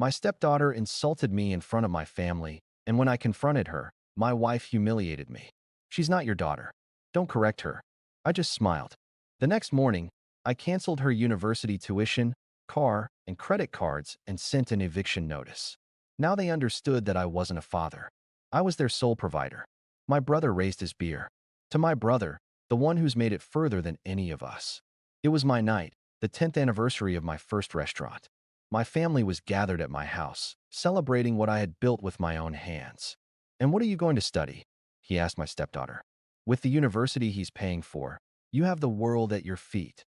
My stepdaughter insulted me in front of my family, and when I confronted her, my wife humiliated me. She's not your daughter. Don't correct her. I just smiled. The next morning, I canceled her university tuition, car, and credit cards and sent an eviction notice. Now they understood that I wasn't a father. I was their sole provider. My brother raised his beer. To my brother, the one who's made it further than any of us. It was my night, the 10th anniversary of my first restaurant. My family was gathered at my house, celebrating what I had built with my own hands. "And what are you going to study?" he asked my stepdaughter. "With the university he's paying for, you have the world at your feet."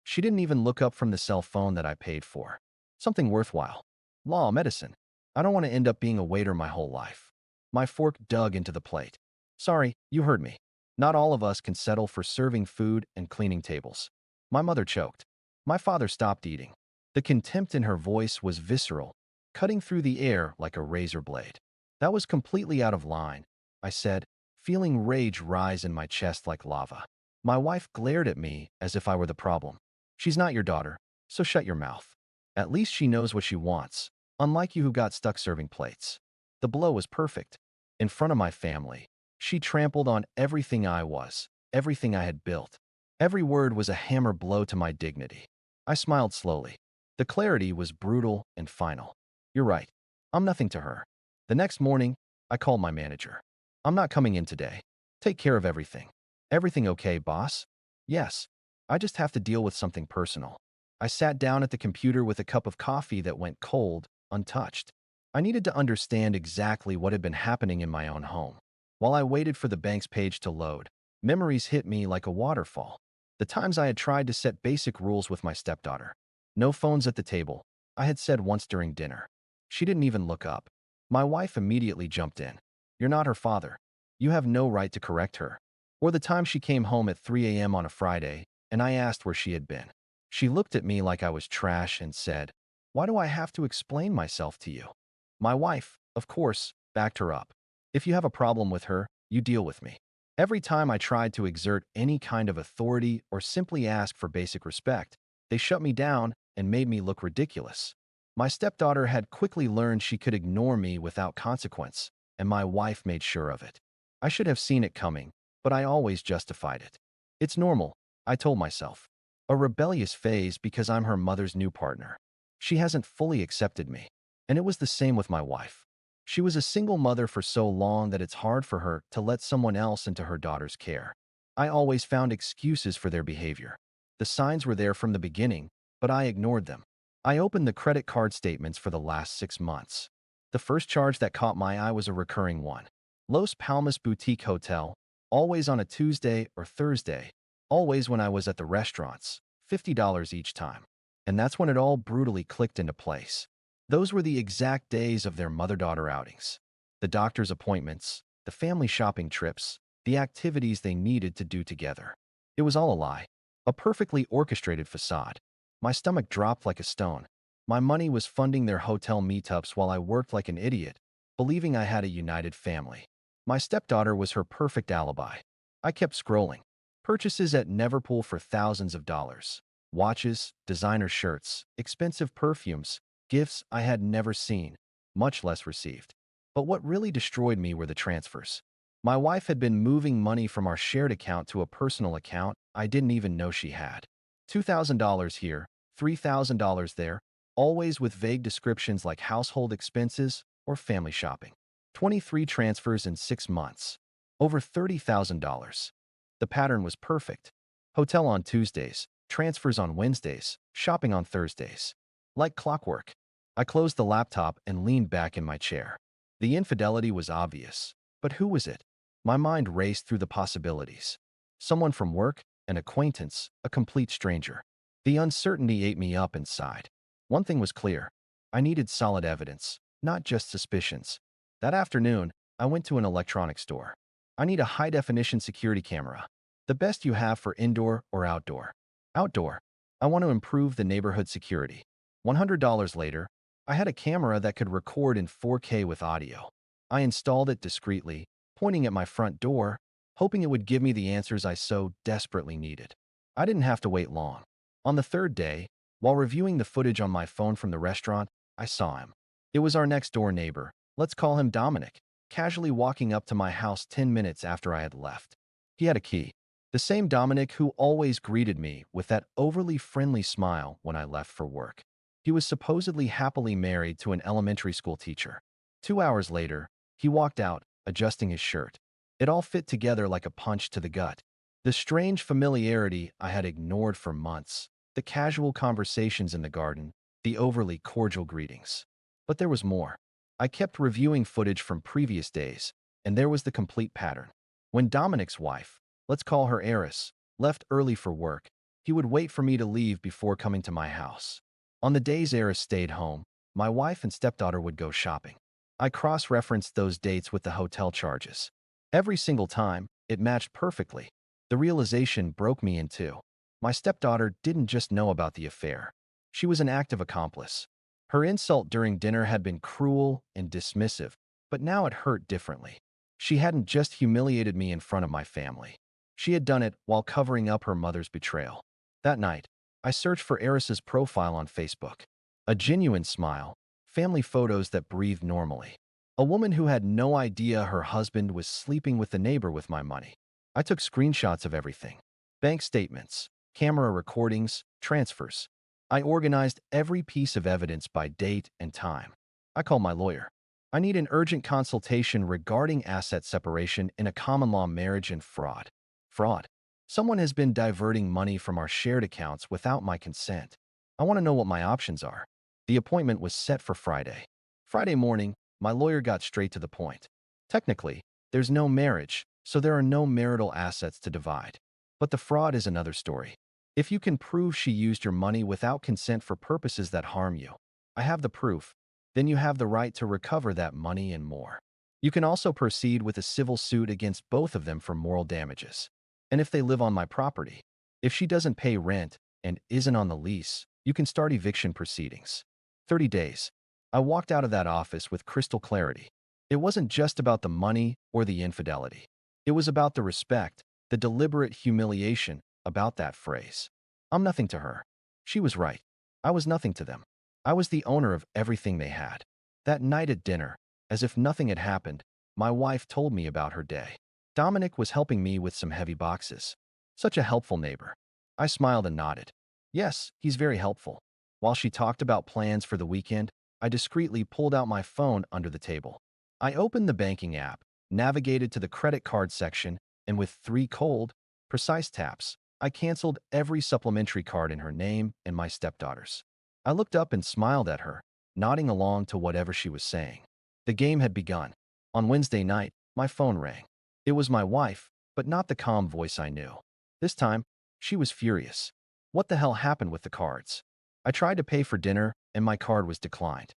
She didn't even look up from the cell phone that I paid for. "Something worthwhile. Law, medicine. I don't want to end up being a waiter my whole life." My fork dug into the plate. "Sorry, you heard me. Not all of us can settle for serving food and cleaning tables." My mother choked. My father stopped eating. The contempt in her voice was visceral, cutting through the air like a razor blade. "That was completely out of line," I said, feeling rage rise in my chest like lava. My wife glared at me as if I were the problem. "She's not your daughter, so shut your mouth. At least she knows what she wants, unlike you who got stuck serving plates." The blow was perfect. In front of my family, she trampled on everything I was, everything I had built. Every word was a hammer blow to my dignity. I smiled slowly. The clarity was brutal and final. "You're right. I'm nothing to her." The next morning, I called my manager. "I'm not coming in today. Take care of everything." "Everything okay, boss?" "Yes. I just have to deal with something personal." I sat down at the computer with a cup of coffee that went cold, untouched. I needed to understand exactly what had been happening in my own home. While I waited for the bank's page to load, memories hit me like a waterfall. The times I had tried to set basic rules with my stepdaughter. No phones at the table, I had said once during dinner. She didn't even look up. My wife immediately jumped in. "You're not her father. You have no right to correct her." Or the time she came home at 3 a.m. on a Friday, and I asked where she had been. She looked at me like I was trash and said, "Why do I have to explain myself to you?" My wife, of course, backed her up. "If you have a problem with her, you deal with me." Every time I tried to exert any kind of authority or simply ask for basic respect, they shut me down and made me look ridiculous. My stepdaughter had quickly learned she could ignore me without consequence, and my wife made sure of it. I should have seen it coming, but I always justified it. "It's normal," I told myself. "A rebellious phase because I'm her mother's new partner. She hasn't fully accepted me." And it was the same with my wife. She was a single mother for so long that it's hard for her to let someone else into her daughter's care. I always found excuses for their behavior. The signs were there from the beginning, but I ignored them. I opened the credit card statements for the last 6 months. The first charge that caught my eye was a recurring one. Los Palmas Boutique Hotel, always on a Tuesday or Thursday, always when I was at the restaurants, $50 each time. And that's when it all brutally clicked into place. Those were the exact days of their mother-daughter outings. The doctor's appointments, the family shopping trips, the activities they needed to do together. It was all a lie, a perfectly orchestrated facade. My stomach dropped like a stone. My money was funding their hotel meetups while I worked like an idiot, believing I had a united family. My stepdaughter was her perfect alibi. I kept scrolling. Purchases at Neverpool for thousands of dollars. Watches, designer shirts, expensive perfumes, gifts I had never seen, much less received. But what really destroyed me were the transfers. My wife had been moving money from our shared account to a personal account I didn't even know she had. $2,000 here, $3,000 there, always with vague descriptions like household expenses or family shopping. 23 transfers in 6 months. Over $30,000. The pattern was perfect. Hotel on Tuesdays, transfers on Wednesdays, shopping on Thursdays. Like clockwork. I closed the laptop and leaned back in my chair. The infidelity was obvious. But who was it? My mind raced through the possibilities. Someone from work, an acquaintance, a complete stranger. The uncertainty ate me up inside. One thing was clear. I needed solid evidence, not just suspicions. That afternoon, I went to an electronics store. "I need a high-definition security camera. The best you have for indoor or outdoor." "Outdoor. I want to improve the neighborhood security." $100 later, I had a camera that could record in 4K with audio. I installed it discreetly, pointing at my front door, hoping it would give me the answers I so desperately needed. I didn't have to wait long. On the third day, while reviewing the footage on my phone from the restaurant, I saw him. It was our next-door neighbor, let's call him Dominic, casually walking up to my house 10 minutes after I had left. He had a key. The same Dominic who always greeted me with that overly friendly smile when I left for work. He was supposedly happily married to an elementary school teacher. 2 hours later, he walked out, adjusting his shirt. It all fit together like a punch to the gut. The strange familiarity I had ignored for months, the casual conversations in the garden, the overly cordial greetings. But there was more. I kept reviewing footage from previous days, and there was the complete pattern. When Dominic's wife, let's call her Eris, left early for work, he would wait for me to leave before coming to my house. On the days Eris stayed home, my wife and stepdaughter would go shopping. I cross-referenced those dates with the hotel charges. Every single time, it matched perfectly. The realization broke me in two. My stepdaughter didn't just know about the affair. She was an active accomplice. Her insult during dinner had been cruel and dismissive, but now it hurt differently. She hadn't just humiliated me in front of my family. She had done it while covering up her mother's betrayal. That night, I searched for Eris's profile on Facebook. A genuine smile, family photos that breathed normally. A woman who had no idea her husband was sleeping with the neighbor with my money. I took screenshots of everything. Bank statements, camera recordings, transfers. I organized every piece of evidence by date and time. I called my lawyer. I need an urgent consultation regarding asset separation in a common law marriage and fraud. Fraud. Someone has been diverting money from our shared accounts without my consent. I want to know what my options are. The appointment was set for Friday. Friday morning, my lawyer got straight to the point. Technically, there's no marriage, so there are no marital assets to divide. But the fraud is another story. If you can prove she used your money without consent for purposes that harm you, I have the proof, then you have the right to recover that money and more. You can also proceed with a civil suit against both of them for moral damages. And if they live on my property, if she doesn't pay rent and isn't on the lease, you can start eviction proceedings. 30 days. I walked out of that office with crystal clarity. It wasn't just about the money or the infidelity. It was about the respect, the deliberate humiliation about that phrase. I'm nothing to her. She was right. I was nothing to them. I was the owner of everything they had. That night at dinner, as if nothing had happened, my wife told me about her day. Dominic was helping me with some heavy boxes. Such a helpful neighbor. I smiled and nodded. Yes, he's very helpful. While she talked about plans for the weekend, I discreetly pulled out my phone under the table. I opened the banking app, navigated to the credit card section, and with 3 cold, precise taps, I canceled every supplementary card in her name and my stepdaughter's. I looked up and smiled at her, nodding along to whatever she was saying. The game had begun. On Wednesday night, my phone rang. It was my wife, but not the calm voice I knew. This time, she was furious. What the hell happened with the cards? I tried to pay for dinner, and my card was declined.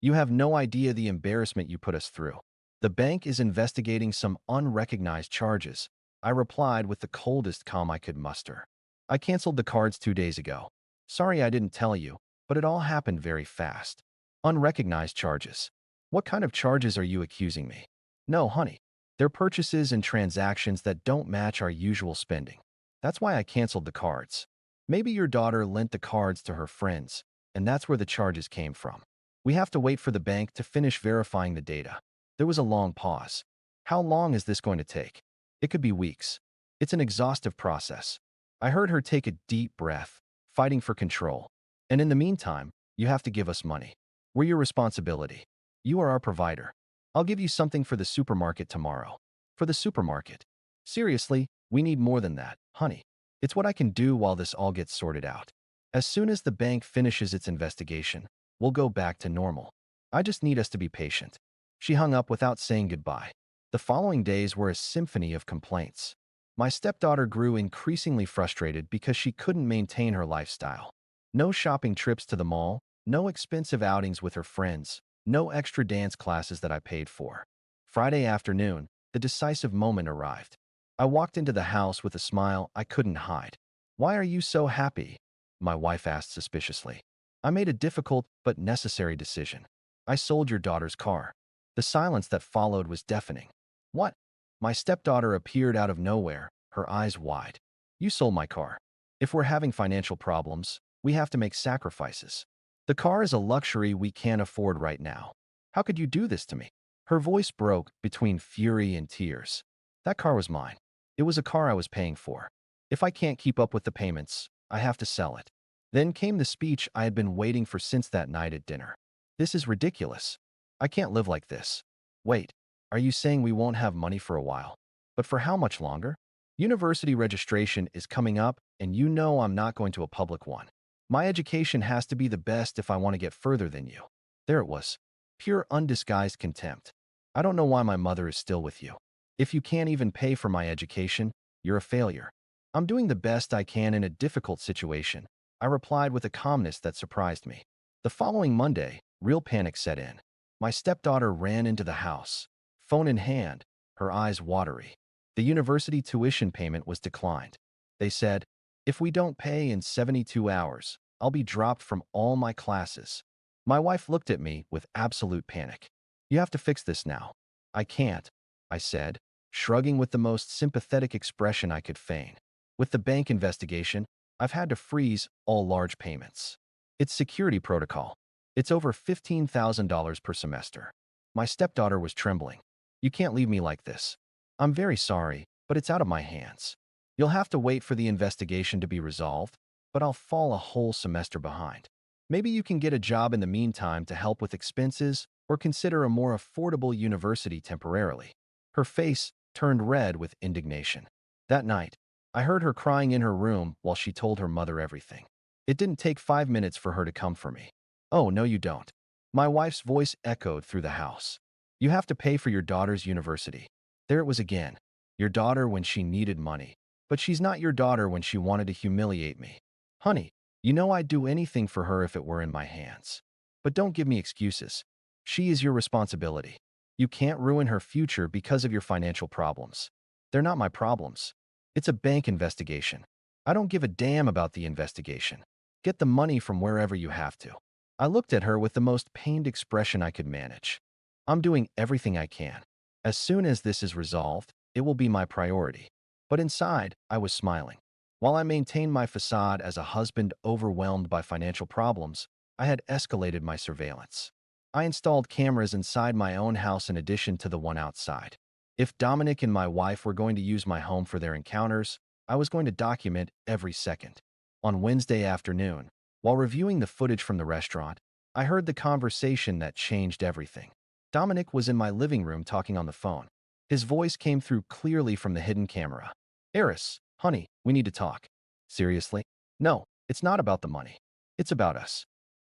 You have no idea the embarrassment you put us through. The bank is investigating some unrecognized charges. I replied with the coldest calm I could muster. I canceled the cards 2 days ago. Sorry I didn't tell you, but it all happened very fast. Unrecognized charges. What kind of charges are you accusing me? No, honey. They're purchases and transactions that don't match our usual spending. That's why I canceled the cards. Maybe your daughter lent the cards to her friends, and that's where the charges came from. We have to wait for the bank to finish verifying the data. There was a long pause. How long is this going to take? It could be weeks. It's an exhaustive process. I heard her take a deep breath, fighting for control. And in the meantime, you have to give us money. We're your responsibility. You are our provider. I'll give you something for the supermarket tomorrow. For the supermarket. Seriously, we need more than that, honey. It's what I can do while this all gets sorted out. As soon as the bank finishes its investigation, we'll go back to normal. I just need us to be patient. She hung up without saying goodbye. The following days were a symphony of complaints. My stepdaughter grew increasingly frustrated because she couldn't maintain her lifestyle. No shopping trips to the mall, no expensive outings with her friends, no extra dance classes that I paid for. Friday afternoon, the decisive moment arrived. I walked into the house with a smile I couldn't hide. "Why are you so happy?" my wife asked suspiciously. "I made a difficult but necessary decision. I sold your daughter's car." The silence that followed was deafening. "What?" My stepdaughter appeared out of nowhere, her eyes wide. "You sold my car. If we're having financial problems, we have to make sacrifices. The car is a luxury we can't afford right now. How could you do this to me? Her voice broke between fury and tears. That car was mine. It was a car I was paying for. If I can't keep up with the payments, I have to sell it. Then came the speech I had been waiting for since that night at dinner. This is ridiculous. I can't live like this. Wait, are you saying we won't have money for a while? But for how much longer? University registration is coming up, and you know I'm not going to a public one. My education has to be the best if I want to get further than you. There it was. Pure undisguised contempt. I don't know why my mother is still with you. If you can't even pay for my education, you're a failure. I'm doing the best I can in a difficult situation, I replied with a calmness that surprised me. The following Monday, real panic set in. My stepdaughter ran into the house, phone in hand, her eyes watery. The university tuition payment was declined. They said, if we don't pay in 72 hours, I'll be dropped from all my classes. My wife looked at me with absolute panic. You have to fix this now. I can't, I said, shrugging with the most sympathetic expression I could feign. With the bank investigation, I've had to freeze all large payments. It's security protocol. It's over $15,000 per semester. My stepdaughter was trembling. You can't leave me like this. I'm very sorry, but it's out of my hands. You'll have to wait for the investigation to be resolved, but I'll fall a whole semester behind. Maybe you can get a job in the meantime to help with expenses or consider a more affordable university temporarily. Her face turned red with indignation. That night, I heard her crying in her room while she told her mother everything. It didn't take 5 minutes for her to come for me. Oh, no, you don't. My wife's voice echoed through the house. You have to pay for your daughter's university. There it was again. Your daughter when she needed money. But she's not your daughter when she wanted to humiliate me. Honey, you know I'd do anything for her if it were in my hands. But don't give me excuses. She is your responsibility. You can't ruin her future because of your financial problems. They're not my problems. It's a bank investigation. I don't give a damn about the investigation. Get the money from wherever you have to. I looked at her with the most pained expression I could manage. I'm doing everything I can. As soon as this is resolved, it will be my priority. But inside, I was smiling. While I maintained my facade as a husband overwhelmed by financial problems, I had escalated my surveillance. I installed cameras inside my own house in addition to the one outside. If Dominic and my wife were going to use my home for their encounters, I was going to document every second. On Wednesday afternoon, while reviewing the footage from the restaurant, I heard the conversation that changed everything. Dominic was in my living room talking on the phone. His voice came through clearly from the hidden camera. Eris, honey, we need to talk. Seriously? No, it's not about the money. It's about us.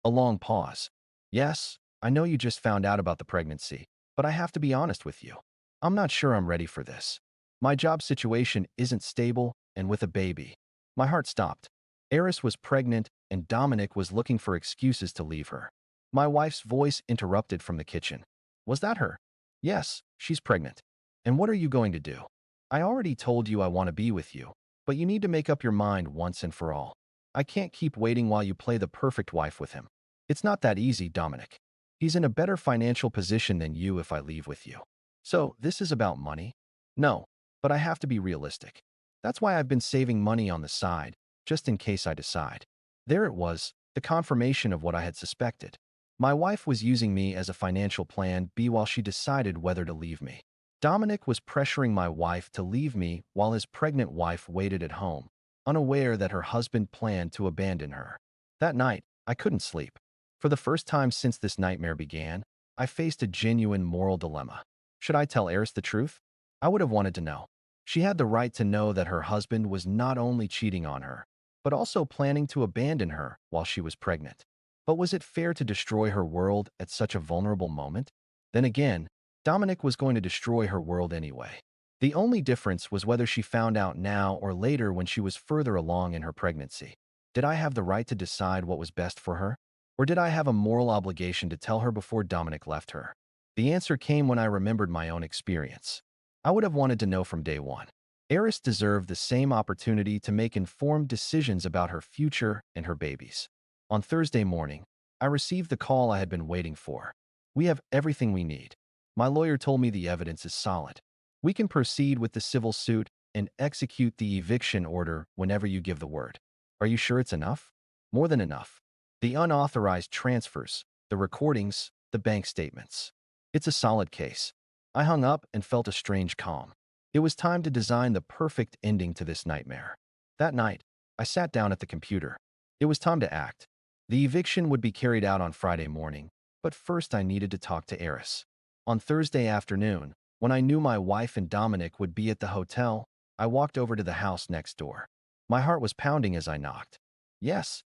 A long pause. Yes, I know you just found out about the pregnancy, but I have to be honest with you. I'm not sure I'm ready for this. My job situation isn't stable, and with a baby. My heart stopped. Eris was pregnant, and Dominic was looking for excuses to leave her. My wife's voice interrupted from the kitchen. Was that her? Yes, she's pregnant. And what are you going to do? I already told you I want to be with you, but you need to make up your mind once and for all. I can't keep waiting while you play the perfect wife with him. It's not that easy, Dominic. He's in a better financial position than you if I leave with you. So, this is about money? No, but I have to be realistic. That's why I've been saving money on the side, just in case I decide. There it was, the confirmation of what I had suspected. My wife was using me as a financial plan B while she decided whether to leave me. Dominic was pressuring my wife to leave me while his pregnant wife waited at home, unaware that her husband planned to abandon her. That night, I couldn't sleep. For the first time since this nightmare began, I faced a genuine moral dilemma. Should I tell Eris the truth? I would have wanted to know. She had the right to know that her husband was not only cheating on her, but also planning to abandon her while she was pregnant. But was it fair to destroy her world at such a vulnerable moment? Then again, Dominic was going to destroy her world anyway. The only difference was whether she found out now or later when she was further along in her pregnancy. Did I have the right to decide what was best for her? Or did I have a moral obligation to tell her before Dominic left her? The answer came when I remembered my own experience. I would have wanted to know from day one. Eris deserved the same opportunity to make informed decisions about her future and her babies. On Thursday morning, I received the call I had been waiting for. We have everything we need. My lawyer told me the evidence is solid. We can proceed with the civil suit and execute the eviction order whenever you give the word. Are you sure it's enough? More than enough. The unauthorized transfers, the recordings, the bank statements. It's a solid case. I hung up and felt a strange calm. It was time to design the perfect ending to this nightmare. That night, I sat down at the computer. It was time to act. The eviction would be carried out on Friday morning, but first I needed to talk to Eris. On Thursday afternoon, when I knew my wife and Dominic would be at the hotel, I walked over to the house next door. My heart was pounding as I knocked. Yes.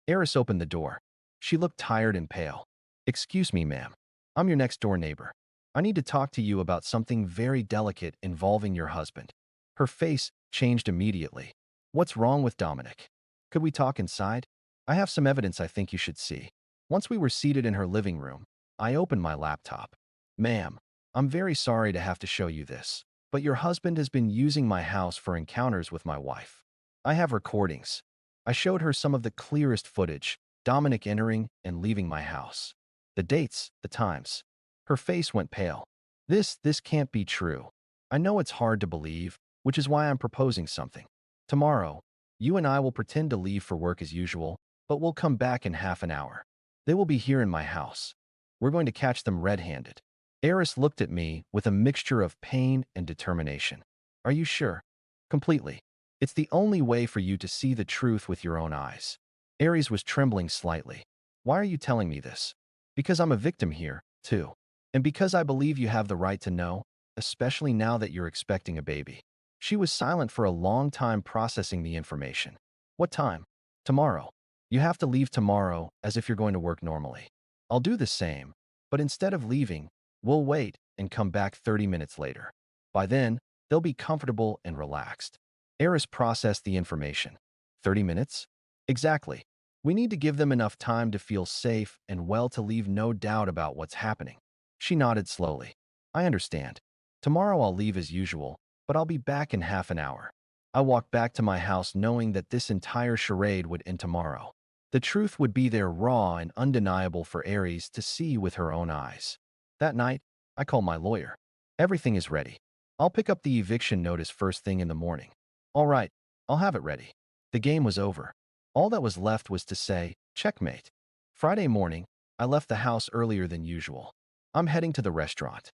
Eris opened the door. She looked tired and pale. Excuse me, ma'am. I'm your next-door neighbor. I need to talk to you about something very delicate involving your husband. Her face changed immediately. What's wrong with Dominic? Could we talk inside? I have some evidence I think you should see. Once we were seated in her living room, I opened my laptop. Ma'am, I'm very sorry to have to show you this, but your husband has been using my house for encounters with my wife. I have recordings. I showed her some of the clearest footage, Dominic entering and leaving my house. The dates, the times. Her face went pale. This can't be true. I know it's hard to believe, which is why I'm proposing something. Tomorrow, you and I will pretend to leave for work as usual, but we'll come back in half an hour. They will be here in my house. We're going to catch them red-handed. Eris looked at me with a mixture of pain and determination. Are you sure? Completely. It's the only way for you to see the truth with your own eyes. Aries was trembling slightly. Why are you telling me this? Because I'm a victim here, too. And because I believe you have the right to know, especially now that you're expecting a baby. She was silent for a long time processing the information. What time? Tomorrow. You have to leave tomorrow as if you're going to work normally. I'll do the same, but instead of leaving, we'll wait and come back 30 minutes later. By then, they'll be comfortable and relaxed. Eris processed the information. 30 minutes? Exactly. We need to give them enough time to feel safe and well to leave no doubt about what's happening. She nodded slowly. I understand. Tomorrow I'll leave as usual, but I'll be back in half an hour. I walked back to my house knowing that this entire charade would end tomorrow. The truth would be there raw and undeniable for Aries to see with her own eyes. That night, I called my lawyer. Everything is ready. I'll pick up the eviction notice first thing in the morning. All right, I'll have it ready. The game was over. All that was left was to say, checkmate. Friday morning, I left the house earlier than usual. I'm heading to the restaurant.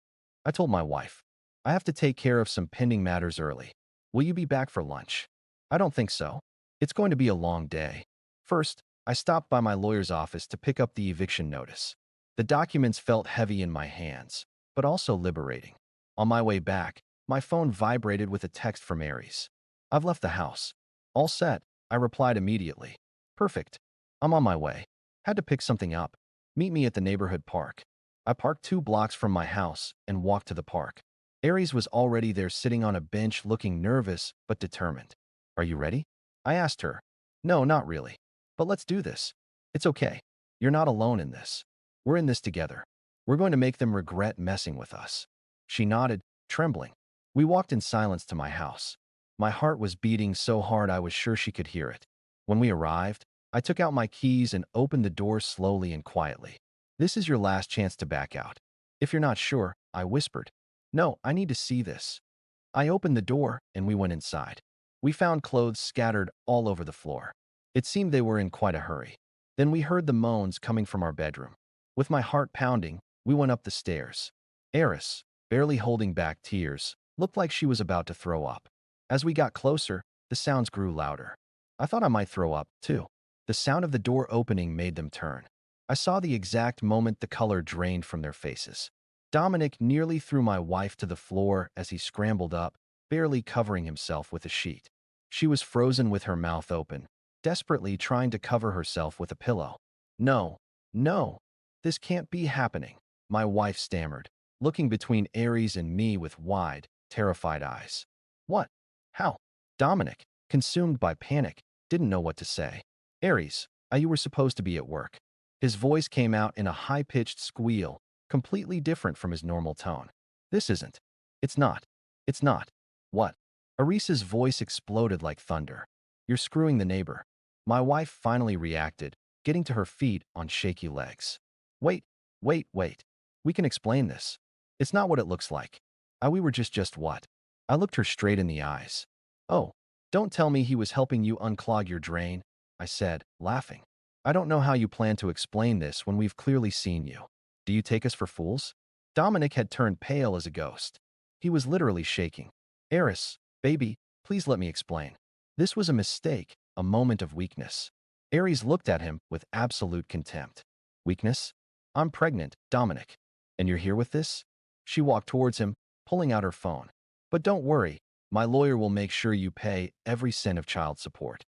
I told my wife, I have to take care of some pending matters early. Will you be back for lunch? I don't think so. It's going to be a long day. First, I stopped by my lawyer's office to pick up the eviction notice. The documents felt heavy in my hands, but also liberating. On my way back, my phone vibrated with a text from Aries. I've left the house. All set, I replied immediately. Perfect. I'm on my way. Had to pick something up. Meet me at the neighborhood park. I parked 2 blocks from my house and walked to the park. Aries was already there sitting on a bench looking nervous but determined. Are you ready? I asked her. No, not really. But let's do this. It's okay. You're not alone in this. We're in this together. We're going to make them regret messing with us. She nodded, trembling. We walked in silence to my house. My heart was beating so hard I was sure she could hear it. When we arrived, I took out my keys and opened the door slowly and quietly. This is your last chance to back out. If you're not sure, I whispered. No, I need to see this. I opened the door and we went inside. We found clothes scattered all over the floor. It seemed they were in quite a hurry. Then we heard the moans coming from our bedroom. With my heart pounding, we went up the stairs. Eris, barely holding back tears, looked like she was about to throw up. As we got closer, the sounds grew louder. I thought I might throw up, too. The sound of the door opening made them turn. I saw the exact moment the color drained from their faces. Dominic nearly threw my wife to the floor as he scrambled up, barely covering himself with a sheet. She was frozen with her mouth open, desperately trying to cover herself with a pillow. No, no, this can't be happening, my wife stammered, looking between Aries and me with wide, terrified eyes. What? How? Dominic, consumed by panic, didn't know what to say. Aries, you were supposed to be at work. His voice came out in a high-pitched squeal, completely different from his normal tone. This isn't. It's not. It's not. What? Arisa's voice exploded like thunder. You're screwing the neighbor. My wife finally reacted, getting to her feet on shaky legs. Wait, wait. We can explain this. It's not what it looks like. We were just what? I looked her straight in the eyes. Oh, don't tell me he was helping you unclog your drain, I said, laughing. I don't know how you plan to explain this when we've clearly seen you. Do you take us for fools? Dominic had turned pale as a ghost. He was literally shaking. Eris, baby, please let me explain. This was a mistake, a moment of weakness. Aries looked at him with absolute contempt. Weakness? I'm pregnant, Dominic. And you're here with this? She walked towards him, pulling out her phone. But don't worry, my lawyer will make sure you pay every cent of child support.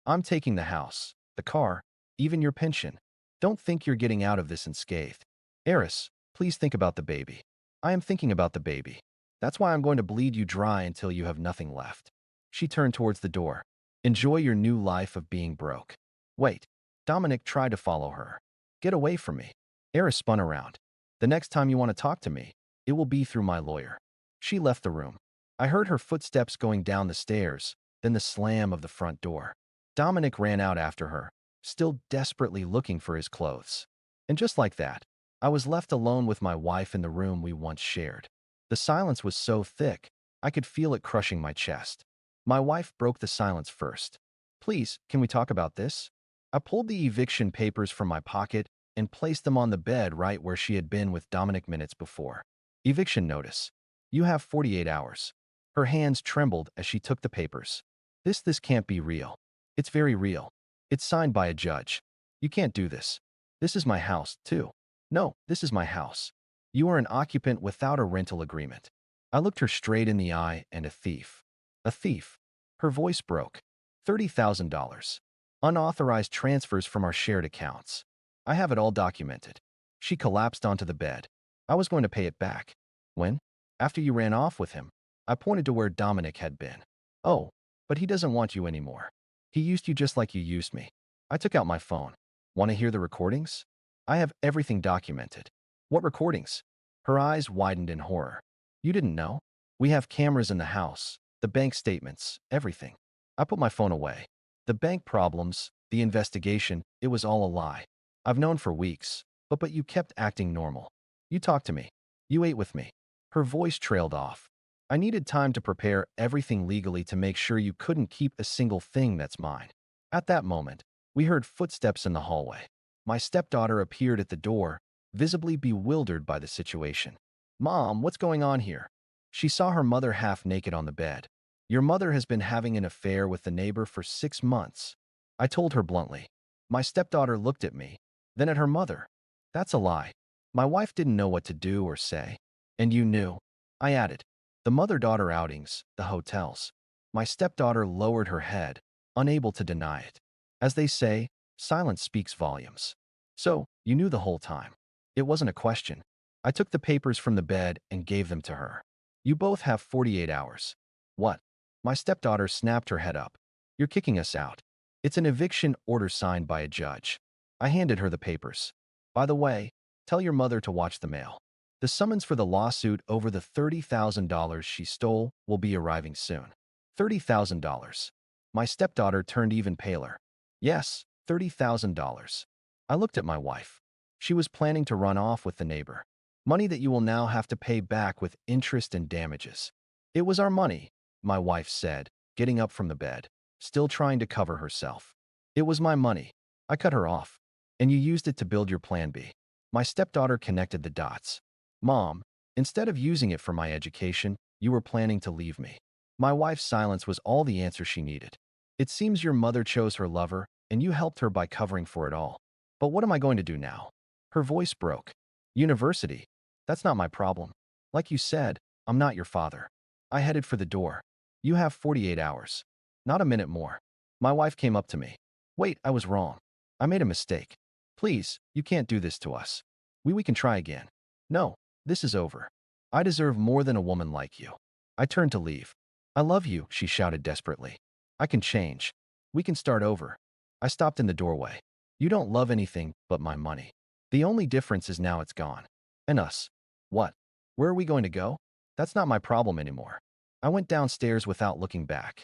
I'm taking the house, the car, even your pension. Don't think you're getting out of this unscathed. Eris, please think about the baby. I am thinking about the baby. That's why I'm going to bleed you dry until you have nothing left. She turned towards the door. Enjoy your new life of being broke. Wait. Dominic tried to follow her. Get away from me. Eris spun around. The next time you want to talk to me, it will be through my lawyer. She left the room. I heard her footsteps going down the stairs, then the slam of the front door. Dominic ran out after her, still desperately looking for his clothes. And just like that, I was left alone with my wife in the room we once shared. The silence was so thick, I could feel it crushing my chest. My wife broke the silence first. Please, can we talk about this? I pulled the eviction papers from my pocket and placed them on the bed right where she had been with Dominic minutes before. Eviction notice. You have 48 hours. Her hands trembled as she took the papers. This can't be real. It's very real. It's signed by a judge. You can't do this. This is my house, too. No, this is my house. You are an occupant without a rental agreement. I looked her straight in the eye and a thief. A thief. Her voice broke. $30,000. Unauthorized transfers from our shared accounts. I have it all documented. She collapsed onto the bed. I was going to pay it back. When? After you ran off with him. I pointed to where Dominic had been. Oh, but he doesn't want you anymore. He used you just like you used me. I took out my phone. Want to hear the recordings? I have everything documented. What recordings? Her eyes widened in horror. You didn't know? We have cameras in the house, the bank statements, everything. I put my phone away. The bank problems, the investigation, it was all a lie. I've known for weeks, but you kept acting normal. You talked to me. You ate with me. Her voice trailed off. I needed time to prepare everything legally to make sure you couldn't keep a single thing that's mine. At that moment, we heard footsteps in the hallway. My stepdaughter appeared at the door, visibly bewildered by the situation. Mom, what's going on here? She saw her mother half naked on the bed. Your mother has been having an affair with the neighbor for 6 months. I told her bluntly. My stepdaughter looked at me, then at her mother. That's a lie. My wife didn't know what to do or say. And you knew. I added. The mother-daughter outings, the hotels. My stepdaughter lowered her head, unable to deny it. As they say, silence speaks volumes. So, you knew the whole time. It wasn't a question. I took the papers from the bed and gave them to her. You both have 48 hours. What? My stepdaughter snapped her head up. You're kicking us out. It's an eviction order signed by a judge. I handed her the papers. By the way, tell your mother to watch the mail. The summons for the lawsuit over the $30,000 she stole will be arriving soon. $30,000. My stepdaughter turned even paler. Yes, $30,000. I looked at my wife. She was planning to run off with the neighbor. Money that you will now have to pay back with interest and damages. It was our money, my wife said, getting up from the bed, still trying to cover herself. It was my money. I cut her off. And you used it to build your plan B. My stepdaughter connected the dots. Mom, instead of using it for my education, you were planning to leave me. My wife's silence was all the answer she needed. It seems your mother chose her lover, and you helped her by covering for it all. But what am I going to do now? Her voice broke. University. That's not my problem. Like you said, I'm not your father. I headed for the door. You have 48 hours. Not a minute more. My wife came up to me. Wait, I was wrong. I made a mistake. Please, you can't do this to us. We can try again. No, this is over. I deserve more than a woman like you. I turned to leave. I love you, she shouted desperately. I can change. We can start over. I stopped in the doorway. You don't love anything but my money. The only difference is now it's gone. And us. What? Where are we going to go? That's not my problem anymore. I went downstairs without looking back.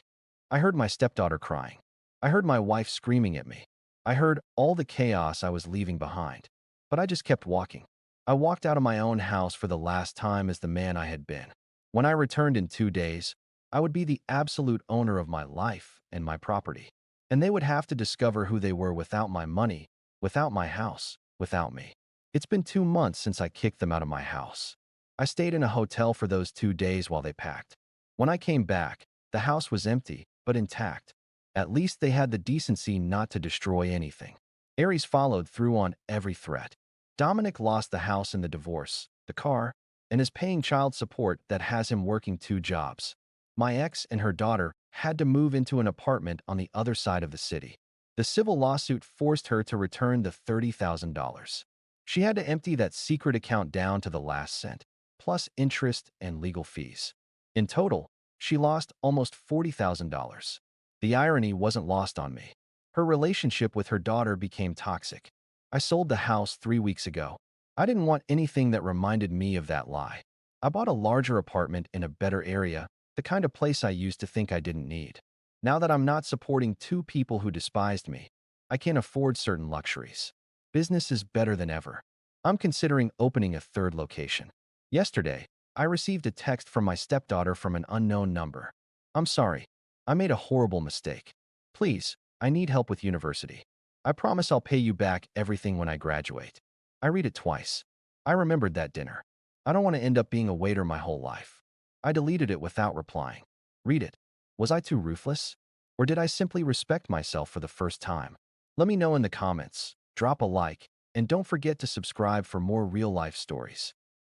I heard my stepdaughter crying. I heard my wife screaming at me. I heard all the chaos I was leaving behind. But I just kept walking. I walked out of my own house for the last time as the man I had been. When I returned in 2 days, I would be the absolute owner of my life and my property. And they would have to discover who they were without my money, without my house, without me. It's been 2 months since I kicked them out of my house. I stayed in a hotel for those 2 days while they packed. When I came back, the house was empty, but intact. At least they had the decency not to destroy anything. Aries followed through on every threat. Dominic lost the house in the divorce, the car, and is paying child support that has him working 2 jobs. My ex and her daughter had to move into an apartment on the other side of the city. The civil lawsuit forced her to return the $30,000. She had to empty that secret account down to the last cent, plus interest and legal fees. In total, she lost almost $40,000. The irony wasn't lost on me. Her relationship with her daughter became toxic. I sold the house 3 weeks ago. I didn't want anything that reminded me of that lie. I bought a larger apartment in a better area, the kind of place I used to think I didn't need. Now that I'm not supporting 2 people who despised me, I can't afford certain luxuries. Business is better than ever. I'm considering opening a third location. Yesterday, I received a text from my stepdaughter from an unknown number. I'm sorry. I made a horrible mistake. Please, I need help with university. I promise I'll pay you back everything when I graduate. I read it twice. I remembered that dinner. I don't want to end up being a waiter my whole life. I deleted it without replying. Read it. Was I too ruthless? Or did I simply respect myself for the first time? Let me know in the comments. Drop a like, and don't forget to subscribe for more real-life stories.